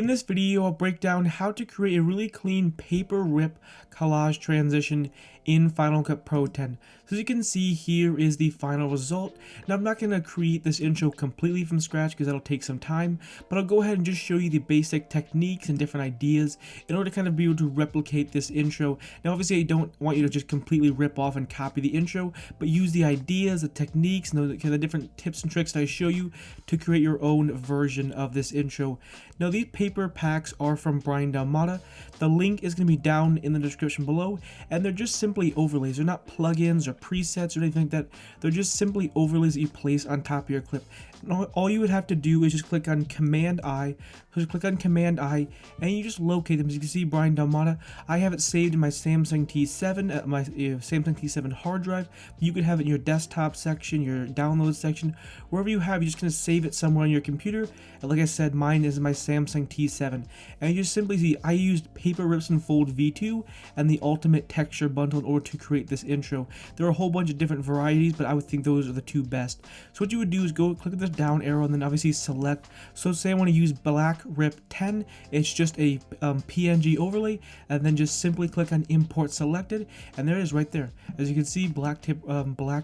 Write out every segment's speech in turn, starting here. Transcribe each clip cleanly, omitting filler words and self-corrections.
In this video, I'll break down how to create a really clean paper rip collage transition in Final Cut Pro 10. So as you can see, here is the final result. Now I'm not going to create this intro completely from scratch because that'll take some time, but I'll go ahead and just show you the basic techniques and different ideas in order to kind of be able to replicate this intro. Now obviously I don't want you to just completely rip off and copy the intro, but use the ideas, the techniques, and the different tips and tricks that I show you to create your own version of this intro. Now these paper packs are from Brian Dalmata. The link is going to be down in the description below, and they're just simply overlays. They're not plugins or presets or anything like that. They're just simply overlays that you place on top of your clip. And all you would have to do is just click on Command I. So just click on Command I, and you just locate them. As you can see, Brian Dalmata. I have it saved in my Samsung T7, my Samsung T7 hard drive. You could have it in your desktop section, your download section, wherever you have. You're just going to save it somewhere on your computer. And like I said, mine is my Samsung T7. And you just simply see I used Paper Rip Fold V2 and the Ultimate Texture Bundle in order to create this intro. There are a whole bunch of different varieties, but I would think those are the two best. So what you would do is go click this down arrow and then obviously select. So say I want to use Black Rip 10. It's just a PNG overlay, and then just simply click on Import Selected, and there it is right there. As you can see, Black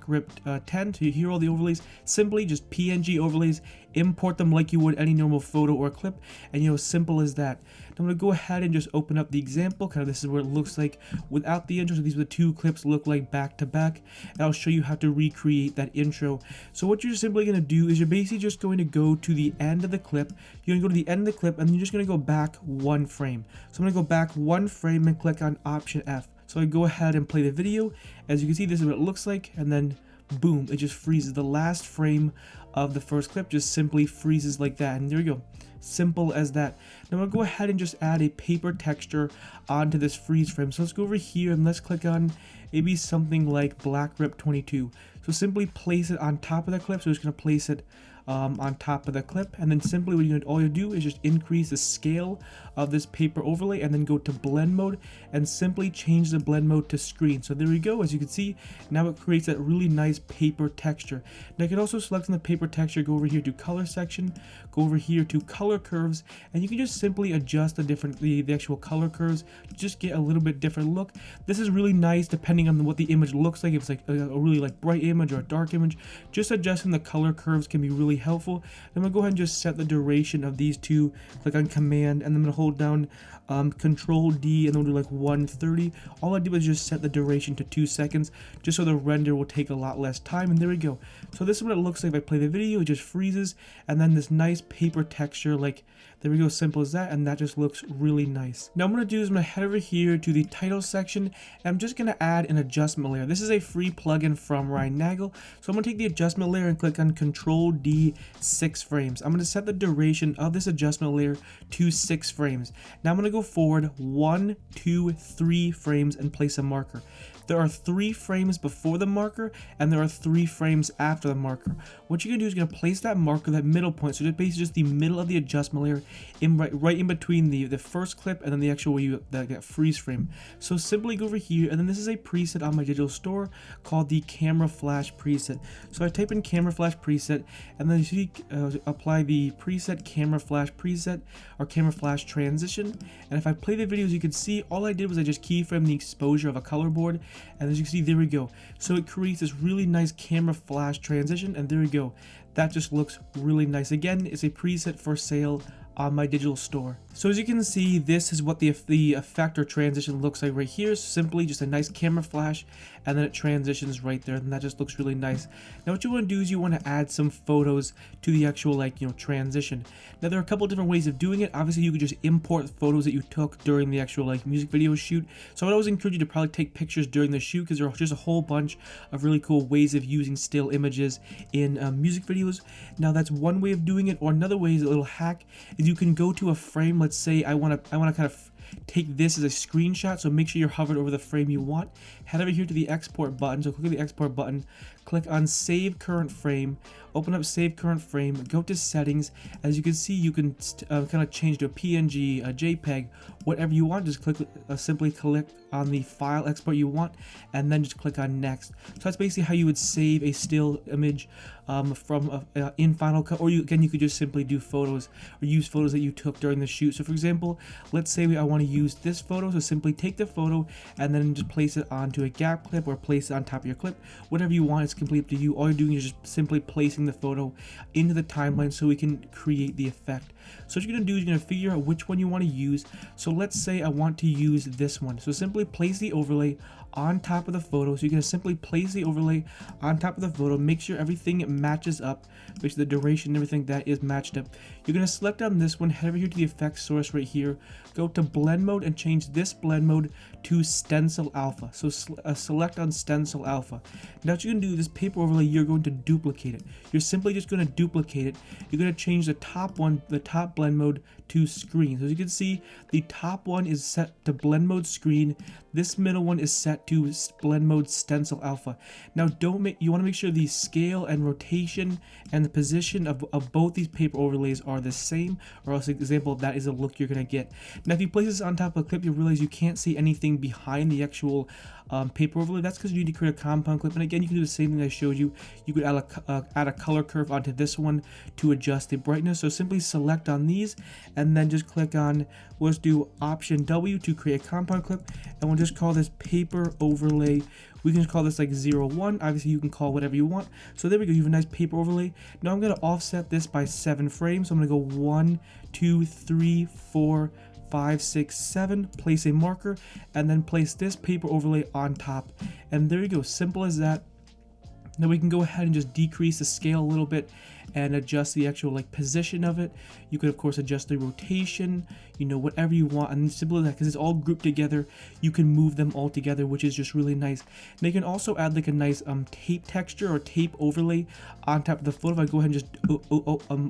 Rip 10. So you hear all the overlays. Simply just PNG overlays. Import them like you would any normal photo or clip, and simple as that. Now I'm going to go ahead and just open up the example. Kind of this is what it looks like without the intro. So these are the two clips look like back to back, and I'll show you how to recreate that intro. So what you're simply going to do is you're basically just going to go to the end of the clip. You're going to go to the end of the clip, and then you're just going to go back one frame. So I'm going to go back one frame and click on Option F. So I go ahead and play the video. As you can see, this is what it looks like, and then boom, it just freezes. The last frame of the first clip just simply freezes like that, and there you go. Simple as that. Now I'm going to go ahead and just add a paper texture onto this freeze frame. So let's go over here and let's click on maybe something like Black Rip 22. So simply place it on top of the clip. So we're just going to place it on top of the clip, and then simply all you do is just increase the scale of this paper overlay, and then go to blend mode and simply change the blend mode to screen. So there we go. As you can see, now it creates that really nice paper texture. Now you can also select on the paper texture, go over here to color section, go over here to color curves, and you can just simply adjust the actual color curves to just get a little bit different look. This is really nice depending on what the image looks like. If it's like a really bright image or a dark image, just adjusting the color curves can be really helpful. I'm gonna go ahead and just set the duration of these two. Click on Command, and then I'm gonna hold down Control D, and then we'll do like 130. All I do is just set the duration to 2 seconds, just so the render will take a lot less time. And there we go. So this is what it looks like if I play the video. It just freezes, and then this nice paper texture, like there we go, simple as that, and that just looks really nice. Now I'm gonna do is I'm gonna head over here to the title section, and I'm just gonna add an adjustment layer. This is a free plugin from Ryan Nagel. So I'm gonna take the adjustment layer and click on Control D, 6 frames. I'm gonna set the duration of this adjustment layer to 6 frames. Now I'm gonna go forward 1, 2, 3 frames and place a marker. There are 3 frames before the marker, and there are 3 frames after the marker. What you're gonna do is you're gonna place that marker, that middle point, so just basically just the middle of the adjustment layer, right in between the first clip and then the actual that freeze frame. So simply go over here, and then this is a preset on my digital store called the Camera Flash preset. So I type in Camera Flash preset, and then you see apply the preset Camera Flash preset or Camera Flash transition. And if I play the videos, you can see all I did was I just keyframed the exposure of a color board. And as you can see, there we go. So it creates this really nice camera flash transition, and there we go. That just looks really nice. Again, it's a preset for sale on my digital store. So as you can see, this is what the effect or transition looks like right here. Simply just a nice camera flash, and then it transitions right there, and that just looks really nice. Now what you want to do is you want to add some photos to the actual transition. Now there are a couple different ways of doing it. Obviously you could just import photos that you took during the actual music video shoot. So I would always encourage you to probably take pictures during the shoot, because there are just a whole bunch of really cool ways of using still images in music videos. Now that's one way of doing it, or another way is a little hack is you can go to a frame. Let's say I want to kind of take this as a screenshot, so make sure you're hovered over the frame you want. Head over here to the export button, so click on the export button, click on Save Current Frame, open up Save Current Frame, go to Settings. As you can see, you can kind of change to a PNG, a JPEG, whatever you want. Just simply click on the file export you want, and then just click on next. So that's basically how you would save a still image from in Final Cut, or you could just simply do photos or use photos that you took during the shoot. So for example, let's say I want to use this photo, so simply take the photo and then just place it onto a gap clip or place it on top of your clip, whatever you want. It's completely up to you. All you're doing is just simply placing the photo into the timeline so we can create the effect. So what you're going to do is you're going to figure out which one you want to use. So let's say I want to use this one. So simply place the overlay on top of the photo. So you're going to simply place the overlay on top of the photo, make sure everything matches up, make sure the duration and everything that is matched up. You're going to select on this one, head over here to the effects source right here, go to blend mode and change this blend mode to stencil alpha. So select on stencil alpha. Now what you're going to do, this paper overlay, you're going to duplicate it. You're simply just going to duplicate it. You're going to change the top one, the top blend mode, to screen. So as you can see, the top one is set to blend mode screen. This middle one is set to blend mode stencil alpha. Now you want to make sure the scale and rotation and the position of both these paper overlays are the same, or else, example, that is a look you're going to get. Now if you place this on top of a clip, you realize you can't see anything behind the actual paper overlay. That's because you need to create a compound clip, and again, you can do the same thing I showed you. You could add a color curve onto this one to adjust the brightness. So simply select on these and then just click on, we'll just do Option W to create a compound clip, and we'll just call this paper overlay. We can just call this like 01. Obviously you can call whatever you want. So there we go, you have a nice paper overlay. Now I'm going to offset this by 7 frames. So I'm going to go 1 2 3 4 5 6 7, place a marker, and then place this paper overlay on top, and there you go, simple as that. Now we can go ahead and just decrease the scale a little bit and adjust the actual position of it. You could of course adjust the rotation, whatever you want, and simple as that, because it's all grouped together, you can move them all together, which is just really nice. Now you can also add a nice tape texture or tape overlay on top of the photo. If I go ahead and just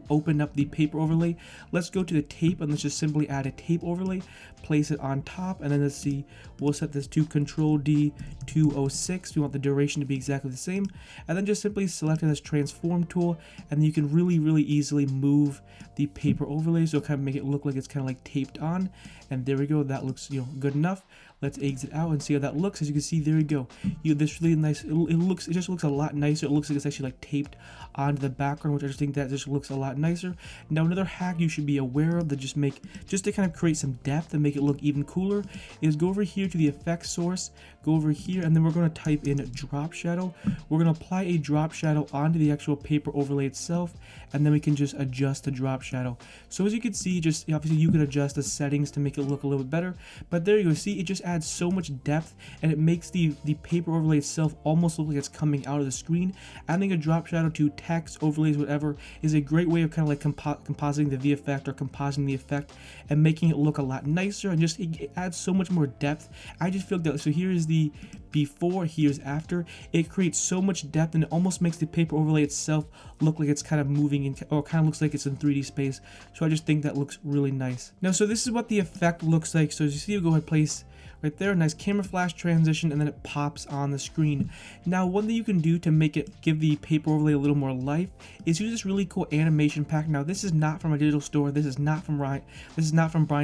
open up the paper overlay, let's go to the tape and let's just simply add a tape overlay, place it on top, and then let's see, we'll set this to Control D 206. We want the duration to be exactly the same, and then just simply select this transform tool, and then you can really easily move the paper overlay, so kind of make it look like it's kind of like taped on. And there we go, that looks good enough. Let's exit out and see how that looks. As you can see, there we go. This really nice. It just looks a lot nicer. It looks like it's actually tape onto the background, which I just think that just looks a lot nicer. Now another hack you should be aware of that just to kind of create some depth and make it look even cooler is go over here to the effects source, go over here, and then we're going to type in drop shadow. We're going to apply a drop shadow onto the actual paper overlay itself, and then we can just adjust the drop shadow. So as you can see, just obviously you can adjust the settings to make it look a little bit better, but there you go. See, it just adds so much depth, and it makes the paper overlay itself almost look like it's coming out of the screen. Adding a drop shadow to text overlays, whatever, is a great way of kind of compositing the V effect or compositing the effect and making it look a lot nicer, and just it adds so much more depth. I just feel that. So here is the before, here's after. It creates so much depth, and it almost makes the paper overlay itself look like it's kind of moving in, or kind of looks like it's in 3D space. So I just think that looks really nice. Now, so this is what the effect looks like. So as you see, you go ahead and place right there, nice camera flash transition, and then it pops on the screen. Now one thing you can do to give the paper overlay a little more life is use this really cool animation pack. Now this is not from a digital store, this is not from Brian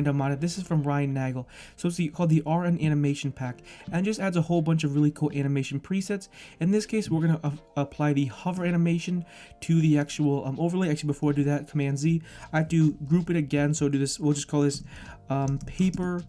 Delmonte, this is from Ryan Nagel. So it's called the RN animation pack, and it just adds a whole bunch of really cool animation presets. In this case, we're going to apply the hover animation to the actual overlay. Actually, before I do that, Command Z, I have to group it again. So do this, we'll just call this paper.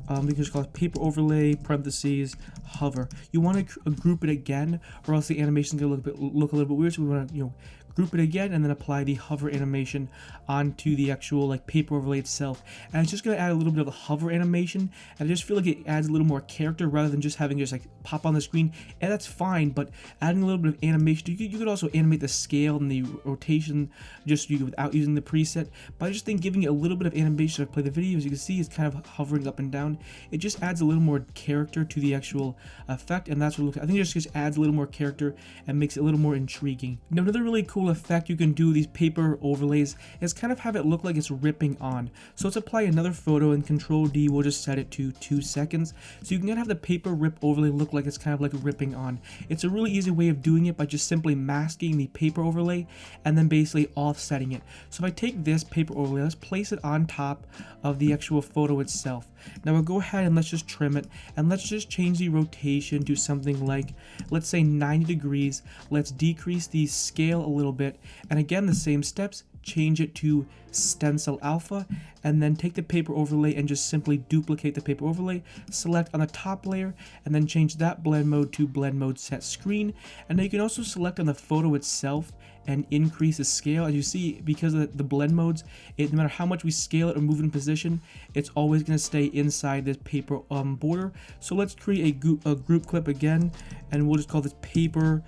We can just call it paper overlay parentheses hover. You want to group it again, or else the animation is going to look a little bit weird. So we want to group it again and then apply the hover animation onto the actual paper overlay itself. And it's just going to add a little bit of a hover animation, and I just feel like it adds a little more character rather than just having pop on the screen. And that's fine, but adding a little bit of animation, you could also animate the scale and the rotation just without using the preset. But I just think giving it a little bit of animation to play the video, as you can see, it's kind of hovering up and down. It just adds a little more character to the actual effect, and that's what I think it just adds a little more character and makes it a little more intriguing. Now another really cool cool effect you can do with these paper overlays is kind of have it look like it's ripping on. So let's apply another photo, and Control D, we'll just set it to 2 seconds. So you can have the paper rip overlay look like it's kind of like ripping on. It's a really easy way of doing it by just simply masking the paper overlay and then basically offsetting it. So if I take this paper overlay, let's place it on top of the actual photo itself. Now we'll go ahead and let's just trim it, and let's just change the rotation to something like, let's say 90 degrees. Let's decrease the scale a little bit, and again the same steps, change it to stencil alpha, and then take the paper overlay and just simply duplicate the paper overlay, select on the top layer, and then change that blend mode to blend mode set screen. And now you can also select on the photo itself and increase the scale. As you see, because of the blend modes, no matter how much we scale it or move it in position, it's always going to stay inside this paper border. So let's create a group clip again, and we'll just call this paper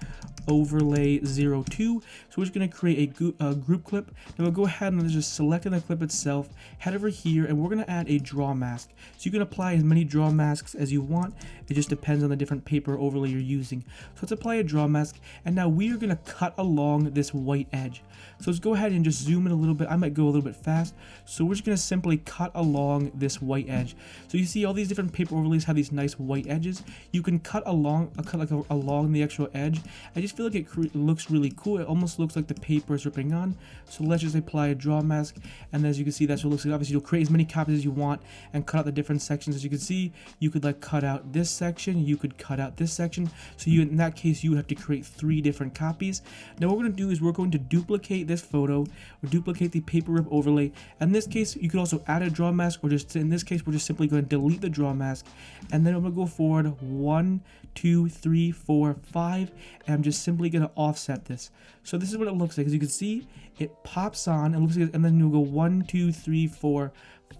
overlay 02. So we're just going to create a group clip. Now we'll go ahead and just select on the clip itself, head over here, and we're going to add a draw mask. So you can apply as many draw masks as you want. It just depends on the different paper overlay you're using. So let's apply a draw mask, and now we are going to cut along this white edge. So let's go ahead and just zoom in a little bit. I might go a little bit fast. So we're just going to simply cut along this white edge. So you see all these different paper overlays have these nice white edges. You can cut along the actual edge. I just feel like it looks really cool. It almost looks like the paper is ripping on. So let's just apply a draw mask, and as you can see, that's what it looks like. Obviously, you'll create as many copies as you want and cut out the different sections. As you can see, you could like cut out this section, you could cut out this section. So in that case, you would have to create 3 different copies. Now what we're going to do is we're going to duplicate this photo, or duplicate the paper rip overlay. In this case, you could also add a draw mask, or just in this case, we're just simply going to delete the draw mask, and then I'm going to go forward 1, 2, 3, 4, 5, and I'm just simply going to offset this. So this is what it looks like. As you can see, it pops on and looks like, and then you'll go 1, 2, 3, 4,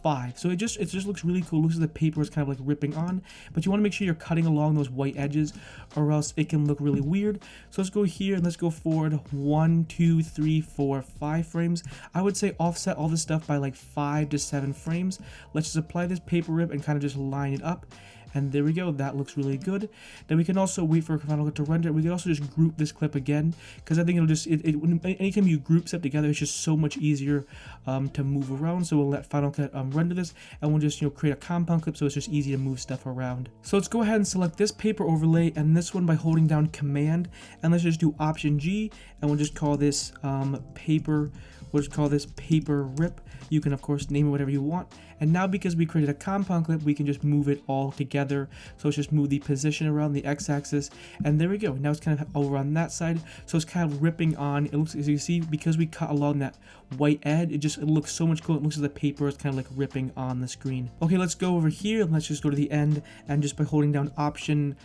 5. So it just looks really cool. It looks like the paper is kind of like ripping on, but you want to make sure you're cutting along those white edges, or else it can look really weird. So let's go here and let's go forward 1, 2, 3, 4, 5 frames. I would say offset all this stuff by like 5 to 7 frames. Let's just apply this paper rip and kind of just line it up. And there we go, that looks really good. Then we can also wait for Final Cut to render. We can also just group this clip again, because I think it'll just, anytime you group stuff together, it's just so much easier to move around. So we'll let Final Cut render this, and we'll just create a compound clip so it's just easy to move stuff around. So let's go ahead and select this paper overlay and this one by holding down Command, and let's just do Option G, and we'll just call this paper rip. You can of course name it whatever you want. And now because we created a compound clip, we can just move it all together. So let's just move the position around the x-axis, and there we go. Now it's kind of over on that side, so it's kind of ripping on. It looks, as you see, because we cut along that white edge, it looks so much cool. It looks like the paper is kind of like ripping on the screen. Okay, let's go over here and let's just go to the end, and just by holding down Option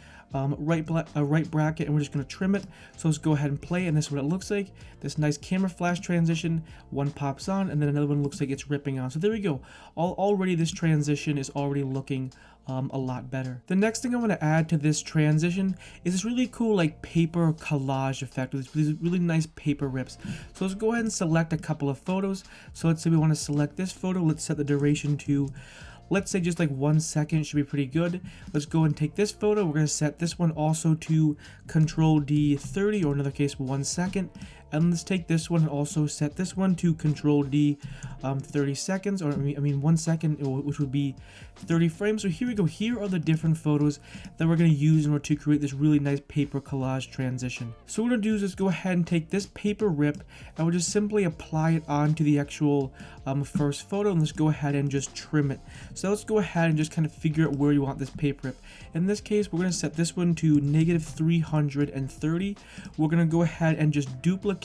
right bracket, and we're just going to trim it. So let's go ahead and play, and this is what it looks like. This nice camera flash transition, one pops on and then another one looks like it's ripping on. So there we go. Already this transition is already looking a lot better. The next thing I want to add to this transition is this really cool like paper collage effect with these really nice paper rips. So let's go ahead and select a couple of photos. So let's say we want to select this photo. Let's set the duration to, let's say, just like 1 second, should be pretty good. Let's go and take this photo. We're going to set this one also to Control D 30, or in another case 1 second. And let's take this one and also set this one to Control D 30 seconds, or I mean 1 second, which would be 30 frames. So here we go. Here are the different photos that we're going to use in order to create this really nice paper collage transition. So what we're going to do is just go ahead and take this paper rip, and we'll just simply apply it onto the actual first photo, and let's go ahead and just trim it. So let's go ahead and just kind of figure out where you want this paper rip. In this case, we're going to set this one to -330. We're going to go ahead and just duplicate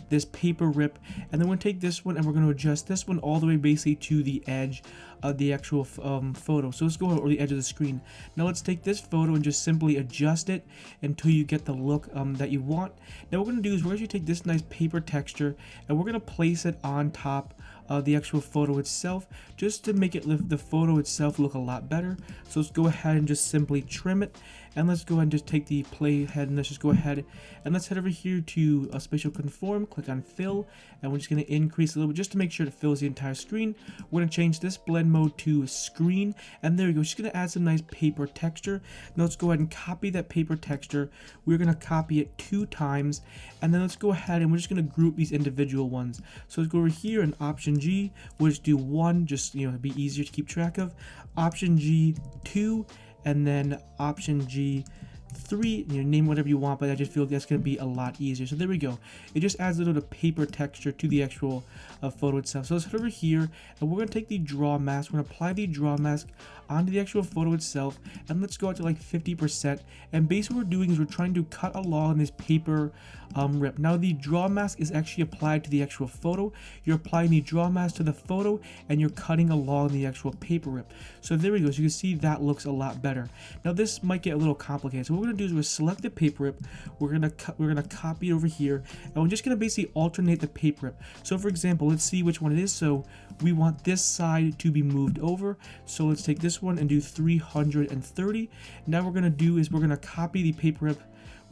this paper rip, and then we're going to take this one and we're going to adjust this one all the way basically to the edge of the actual photo. So let's go over the edge of the screen. Now let's take this photo and just simply adjust it until you get the look that you want. Now what we're going to do is we're going to take this nice paper texture and we're going to place it on top of the actual photo itself, just to make it the photo itself look a lot better. So let's go ahead and just simply trim it, And let's go ahead and just take the playhead, and let's just go ahead and let's head over here to a spatial conform, click on fill, and we're just going to increase a little bit just to make sure it fills the entire screen. We're going to change this blend mode to screen, and there we go. Just going to add some nice paper texture. Now let's go ahead and copy that paper texture. We're going to copy it 2 times, and then let's go ahead and we're just going to group these individual ones. So let's go over here and Option G, we'll just do 1, just to be easier to keep track of. Option G 2, and then Option G 3, name whatever you want, but I just feel that's going to be a lot easier. So there we go. It just adds a little bit of paper texture to the actual photo itself. So let's head over here, and we're going to take the draw mask. We're going to apply the draw mask onto the actual photo itself, and let's go out to like 50%. And basically what we're doing is we're trying to cut along this paper rip. Now the draw mask is actually applied to the actual photo. You're applying the draw mask to the photo, and you're cutting along the actual paper rip. So there we go. So you can see that looks a lot better. Now this might get a little complicated. So what we're going to do is we're select the paper rip. We're gonna copy it over here, and we're just gonna basically alternate the paper rip. So for example, let's see which one it is. So we want this side to be moved over. So let's take this one and do 330. Now what we're gonna do is we're gonna copy the paper rip.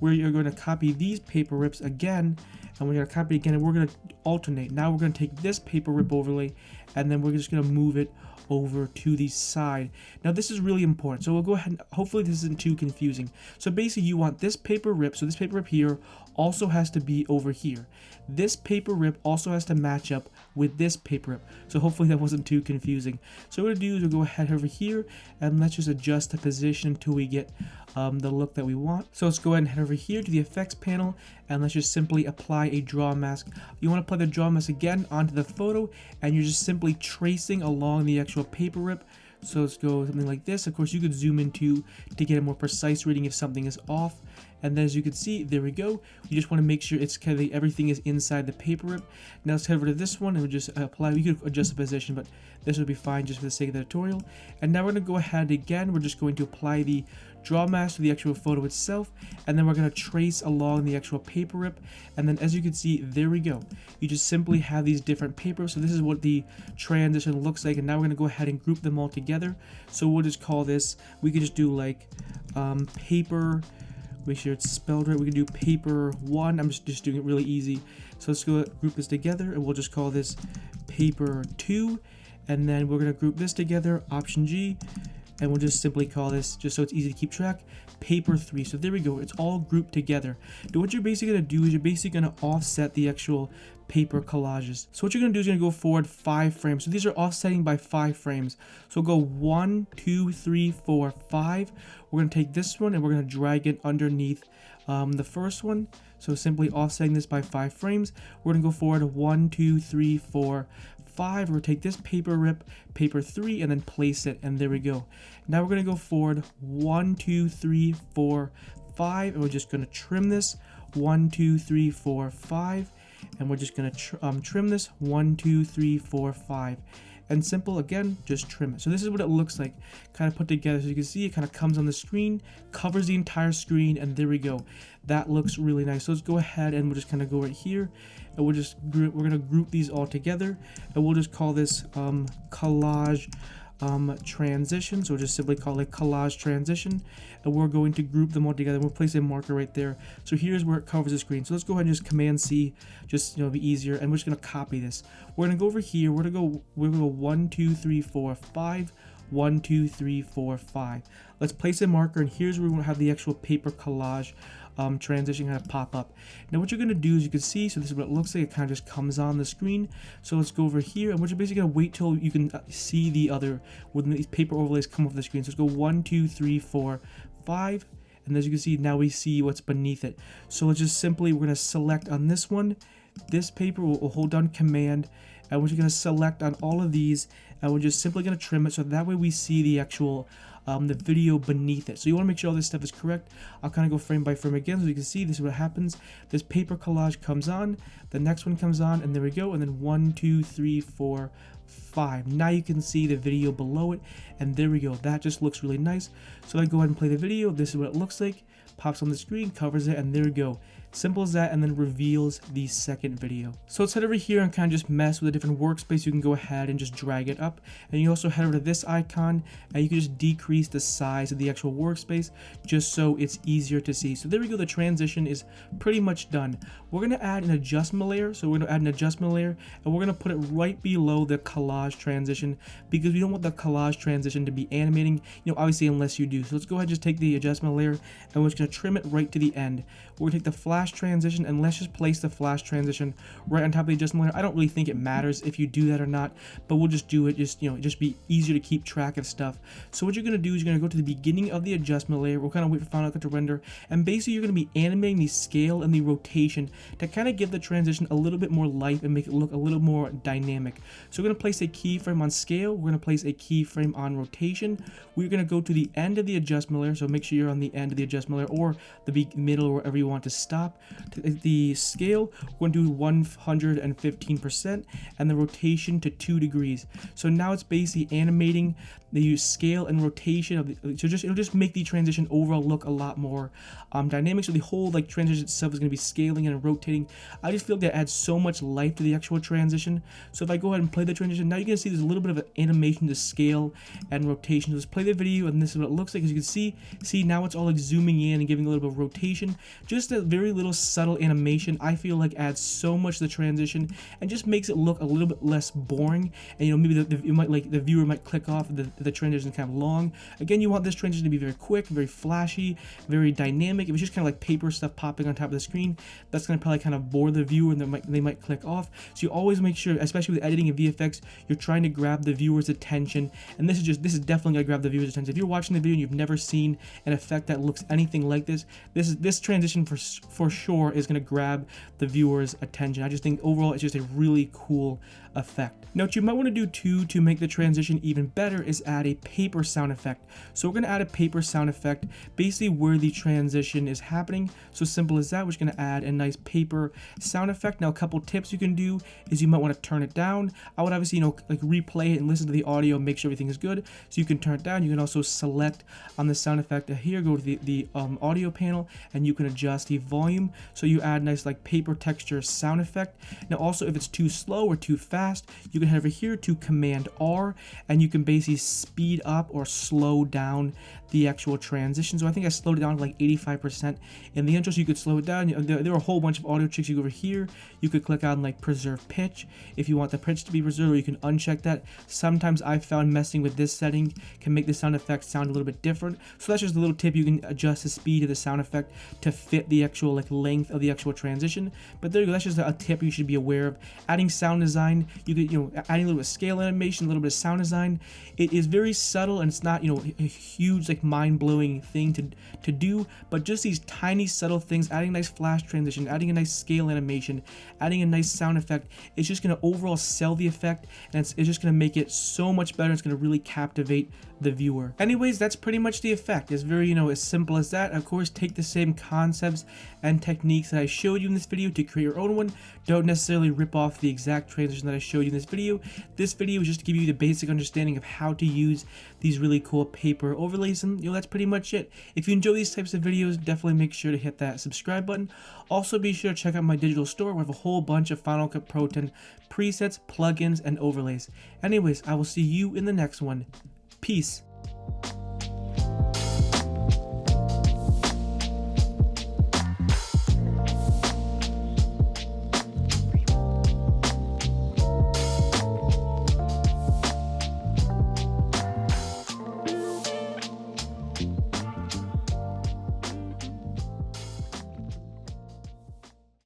You're going to copy these paper rips again, and we're going to copy it again, and we're going to alternate. Now we're going to take this paper rip overlay, and then we're just going to move it over to the side. Now this is really important, so we'll go ahead and hopefully this isn't too confusing. So basically you want this paper rip, so this paper rip here also has to be over here. This paper rip also has to match up with this paper rip. So hopefully that wasn't too confusing. So what we're going to do is we'll go ahead over here, and let's just adjust the position until we get the look that we want. So let's go ahead and head over here to the effects panel, and let's just simply apply a draw mask. You want to apply the draw mask again onto the photo, and you're just simply tracing along the actual paper rip. So let's go something like this. Of course you could zoom into to get a more precise reading if something is off. And then as you can see, there we go. You just want to make sure it's kind of everything is inside the paper rip. Now let's head over to this one and we'll just apply. We could adjust the position, but this will be fine just for the sake of the tutorial. And now we're going to go ahead again. We're just going to apply the draw mask to the actual photo itself, and then we're going to trace along the actual paper rip. And then as you can see, there we go. You just simply have these different papers. So this is what the transition looks like. And now we're going to go ahead and group them all together. So we'll just call this, we could just do like paper, make sure it's spelled right. We can do paper 1. I'm just doing it really easy. So let's go group this together, and we'll just call this paper 2. And then we're going to group this together, Option G, and we'll just simply call this, just so it's easy to keep track, paper 3. So there we go. It's all grouped together. Now what you're basically going to do is you're basically going to offset the actual paper collages. So what you're going to do is you're going to go forward 5 frames. So these are offsetting by 5 frames. So go 1, 2, 3, 4, 5. We're going to take this one and we're going to drag it underneath the first one. So simply offsetting this by 5 frames. We're going to go forward 1, 2, 3, 4, 5. We're going to take this paper rip, paper 3, and then place it, and there we go. Now we're going to go forward 1, 2, 3, 4, 5, and we're just going to trim this 1, 2, 3, 4, 5, and we're just going to trim this 1, 2, 3, 4, 5. And simple, again, just trim it. So this is what it looks like, kind of put together. So you can see it kind of comes on the screen, covers the entire screen, and there we go. That looks really nice. So let's go ahead and we'll just kind of go right here, and we're going to group these all together, and we'll just call this collage transition. So we'll just simply call it collage transition, and we're going to group them all together. We'll place a marker right there. So here's where it covers the screen. So let's go ahead and just Command C, just be easier, and we're just going to copy this. We're going to go over here. We're going to go 1, 2, 3, 4, 5. 1, 2, 3, 4, 5. Let's place a marker, and here's where we're going to have the actual paper collage transition kind of pop up. Now what you're going to do is you can see, so this is what it looks like. It kind of just comes on the screen. So let's go over here, and we're just basically going to wait till you can see the other, when these paper overlays come off the screen. So let's go 1, 2, 3, 4, 5. And as you can see, now we see what's beneath it. So let's just simply, we're going to select on this one, this paper, we'll hold down Command, and we're just going to select on all of these, and we're just simply going to trim it so that way we see the actual the video beneath it. So you want to make sure all this stuff is correct. I'll kind of go frame by frame again so you can see this is what happens. This paper collage comes on, the next one comes on, and there we go. And then 1, 2, 3, 4, 5. Now you can see the video below it, and there we go. That just looks really nice. So I go ahead and play the video. This is what it looks like. Pops on the screen, covers it, and there we go. Simple as that, and then reveals the second video. So let's head over here and kind of just mess with a different workspace. You can go ahead and just drag it up, and you also head over to this icon and you can just decrease the size of the actual workspace just so it's easier to see. So there we go, the transition is pretty much done. We're going to add an adjustment layer. So we're going to add an adjustment layer and we're going to put it right below the collage transition because we don't want the collage transition to be animating, obviously unless you do. So let's go ahead and just take the adjustment layer and we're just going to trim it right to the end. We're going to take the flash transition and let's just place the flash transition right on top of the adjustment layer. I don't really think it matters if you do that or not, but we'll just do it, just be easier to keep track of stuff. So what you're going to do is you're going to go to the beginning of the adjustment layer. We'll kind of wait for Final Cut to render, and basically you're going to be animating the scale and the rotation to kind of give the transition a little bit more life and make it look a little more dynamic. So we're going to place a keyframe on scale, we're going to place a keyframe on rotation. We're going to go to the end of the adjustment layer, so make sure you're on the end of the adjustment layer or the middle or wherever you want to stop. The scale, we're going to do 115% and the rotation to 2 degrees. So now it's basically animating the scale and rotation of it'll just make the transition overall look a lot more dynamic. So the whole transition itself is going to be scaling and rotating. I just feel like that adds so much life to the actual transition. So if I go ahead and play the transition, now you can see there's a little bit of an animation to scale and rotation. So let's play the video and this is what it looks like. As you can see now it's all zooming in and giving a little bit of rotation. Just a very little subtle animation I feel like adds so much to the transition and just makes it look a little bit less boring. And maybe the viewer might click off the transition kind of long. Again, you want this transition to be very quick, very flashy, very dynamic. If it's just kind of like paper stuff popping on top of the screen, that's going to probably kind of bore the viewer and they might click off. So you always make sure, especially with editing and VFX, you're trying to grab the viewer's attention. And this is definitely going to grab the viewer's attention. If you're watching the video and you've never seen an effect that looks anything like this transition for sure is going to grab the viewer's attention. I just think overall it's just a really cool effect. Now what you might want to do too to make the transition even better is add a paper sound effect. So we're going to add a paper sound effect basically where the transition is happening. So simple as that, we're just going to add a nice paper sound effect. Now a couple tips you can do is you might want to turn it down. I would obviously replay it and listen to the audio, make sure everything is good. So you can turn it down. You can also select on the sound effect here, go to the audio panel, and you can adjust the volume. So you add nice paper texture sound effect. Now also if it's too slow or too fast, you can head over here to Command R and you can basically speed up or slow down the actual transition. So I think I slowed it down to 85% in the intro, so you could slow it down. There are a whole bunch of audio tricks. You go over here, you could click on preserve pitch if you want the pitch to be preserved, or you can uncheck that. Sometimes I found messing with this setting can make the sound effect sound a little bit different. So that's just a little tip. You can adjust the speed of the sound effect to fit the actual length of the actual transition. But there you go, that's just a tip you should be aware of. Adding sound design, you could adding a little bit of scale animation, a little bit of sound design. It is very subtle and it's not a huge mind-blowing thing to do, but just these tiny subtle things, adding a nice flash transition, adding a nice scale animation, adding a nice sound effect, it's just going to overall sell the effect, and it's just going to make it so much better. It's going to really captivate the viewer. Anyways, that's pretty much the effect. It's very as simple as that. Of course, take the same concepts and techniques that I showed you in this video to create your own one. Don't necessarily rip off the exact transition that I showed you in this video. This video is just to give you the basic understanding of how to use these really cool paper overlays, and that's pretty much it. If you enjoy these types of videos, definitely make sure to hit that subscribe button. Also be sure to check out my digital store. We have a whole bunch of Final Cut Pro 10 presets, plugins, and overlays. Anyways, I will see you in the next one. Peace.